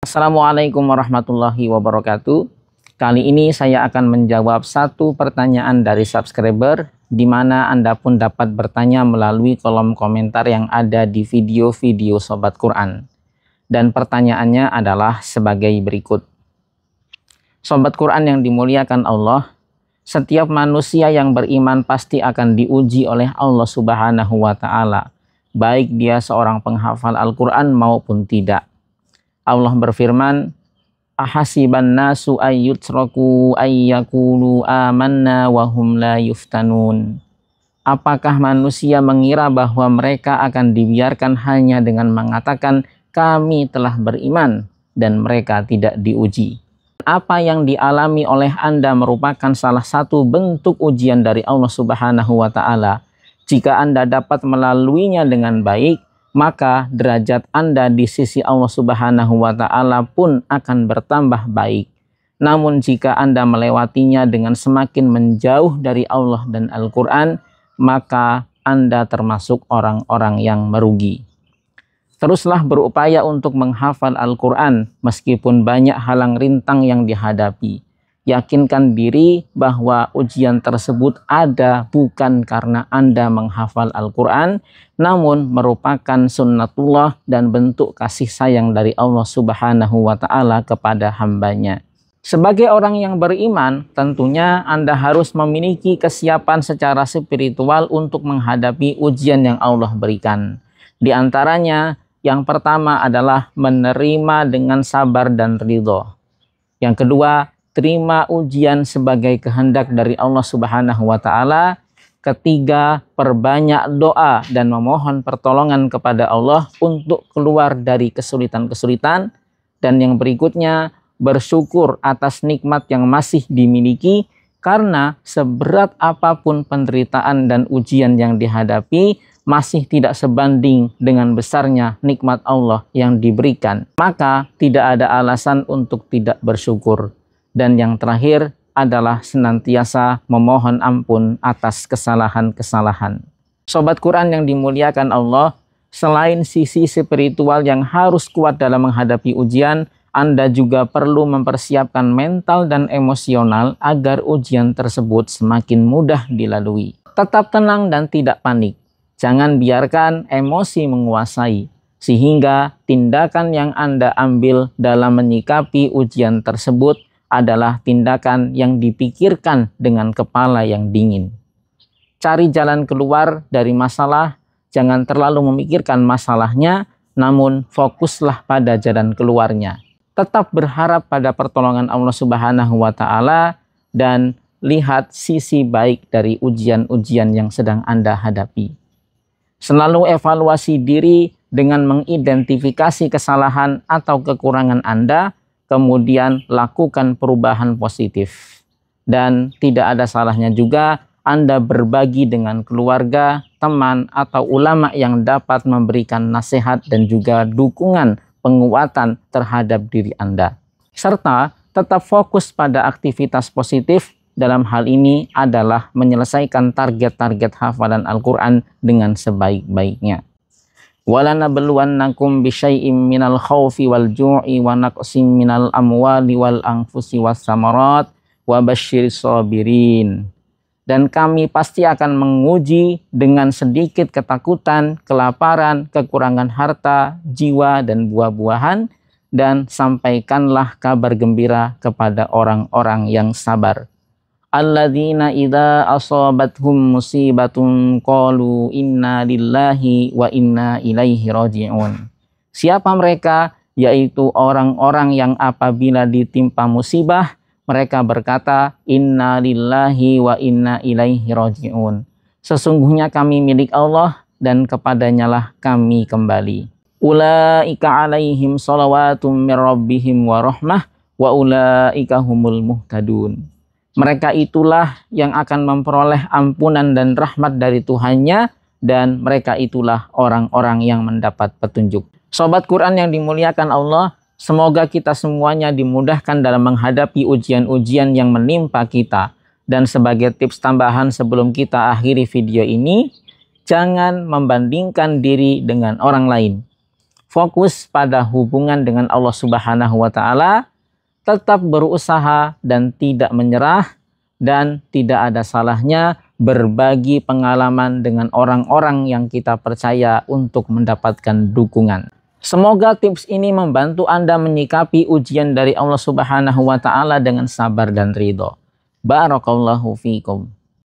Assalamualaikum warahmatullahi wabarakatuh. Kali ini saya akan menjawab satu pertanyaan dari subscriber, di mana Anda pun dapat bertanya melalui kolom komentar yang ada di video-video Sobat Quran. Dan pertanyaannya adalah sebagai berikut. Sobat Quran yang dimuliakan Allah, setiap manusia yang beriman pasti akan diuji oleh Allah Subhanahu wa Ta'ala, baik dia seorang penghafal Al-Quran maupun tidak. Allah berfirman, ahasiban nasu ayyutraku ayyakulu amanna wa hum la yuftanun. Apakah manusia mengira bahwa mereka akan dibiarkan hanya dengan mengatakan kami telah beriman dan mereka tidak diuji? Apa yang dialami oleh Anda merupakan salah satu bentuk ujian dari Allah Subhanahu wa Ta'ala. Jika Anda dapat melaluinya dengan baik, maka derajat Anda di sisi Allah Subhanahu wa Ta'ala pun akan bertambah baik. Namun jika Anda melewatinya dengan semakin menjauh dari Allah dan Al-Quran, maka Anda termasuk orang-orang yang merugi. Teruslah berupaya untuk menghafal Al-Quran meskipun banyak halang rintang yang dihadapi. Yakinkan diri bahwa ujian tersebut ada bukan karena Anda menghafal Al-Quran, namun merupakan sunnatullah dan bentuk kasih sayang dari Allah Subhanahu wa Ta'ala kepada hambanya. Sebagai orang yang beriman, tentunya Anda harus memiliki kesiapan secara spiritual untuk menghadapi ujian yang Allah berikan. Di antaranya, yang pertama adalah menerima dengan sabar dan ridho. Yang kedua, terima ujian sebagai kehendak dari Allah Subhanahu wa Ta'ala. Ketiga, perbanyak doa dan memohon pertolongan kepada Allah untuk keluar dari kesulitan-kesulitan. Dan yang berikutnya, bersyukur atas nikmat yang masih dimiliki, karena seberat apapun penderitaan dan ujian yang dihadapi, masih tidak sebanding dengan besarnya nikmat Allah yang diberikan. Maka tidak ada alasan untuk tidak bersyukur. Dan yang terakhir adalah senantiasa memohon ampun atas kesalahan-kesalahan. Sobat Quran yang dimuliakan Allah, selain sisi spiritual yang harus kuat dalam menghadapi ujian, Anda juga perlu mempersiapkan mental dan emosional agar ujian tersebut semakin mudah dilalui. Tetap tenang dan tidak panik. Jangan biarkan emosi menguasai, sehingga tindakan yang Anda ambil dalam menyikapi ujian tersebut adalah tindakan yang dipikirkan dengan kepala yang dingin. Cari jalan keluar dari masalah, jangan terlalu memikirkan masalahnya, namun fokuslah pada jalan keluarnya. Tetap berharap pada pertolongan Allah Subhanahu wa Ta'ala dan lihat sisi baik dari ujian-ujian yang sedang Anda hadapi. Selalu evaluasi diri dengan mengidentifikasi kesalahan atau kekurangan Anda, kemudian lakukan perubahan positif. Dan tidak ada salahnya juga Anda berbagi dengan keluarga, teman, atau ulama yang dapat memberikan nasihat dan juga dukungan penguatan terhadap diri Anda. Serta tetap fokus pada aktivitas positif. Dalam hal ini adalah menyelesaikan target-target hafalan Al-Quran dengan sebaik-baiknya. وَلَنَبْلُوَنَّكُمْ بِشَيْءٍ مِّنَ الْخَوْفِ وَالْجُوعِ وَنَقْصٍ مِّنَ الْأَمْوَالِ وَالْأَنفُسِ وَالثَّمَرَاتِ وَبَشِّرِ الصَّابِرِينَ. Dan kami pasti akan menguji dengan sedikit ketakutan, kelaparan, kekurangan harta, jiwa, dan buah-buahan, dan sampaikanlah kabar gembira kepada orang-orang yang sabar. Alladzina idza asabathum musibatun qalu inna lillahi wa inna ilaihi raji'un. Siapa mereka? Yaitu orang-orang yang apabila ditimpa musibah, mereka berkata inna lillahi wa inna ilaihi raji'un. Sesungguhnya kami milik Allah dan kepadanyalah kami kembali. Ulaika alaihim salawatum mir rabbihim wa rahmah wa ulaika humul muhtadun. Mereka itulah yang akan memperoleh ampunan dan rahmat dari Tuhannya, dan mereka itulah orang-orang yang mendapat petunjuk. Sobat Quran yang dimuliakan Allah, semoga kita semuanya dimudahkan dalam menghadapi ujian-ujian yang menimpa kita. Dan sebagai tips tambahan sebelum kita akhiri video ini, jangan membandingkan diri dengan orang lain. fokus pada hubungan dengan Allah Subhanahu wa Ta'ala, tetap berusaha dan tidak menyerah, dan tidak ada salahnya berbagi pengalaman dengan orang-orang yang kita percaya untuk mendapatkan dukungan. Semoga tips ini membantu Anda menyikapi ujian dari Allah Subhanahu wa Ta'ala dengan sabar dan ridho. Barakallahu fiikum.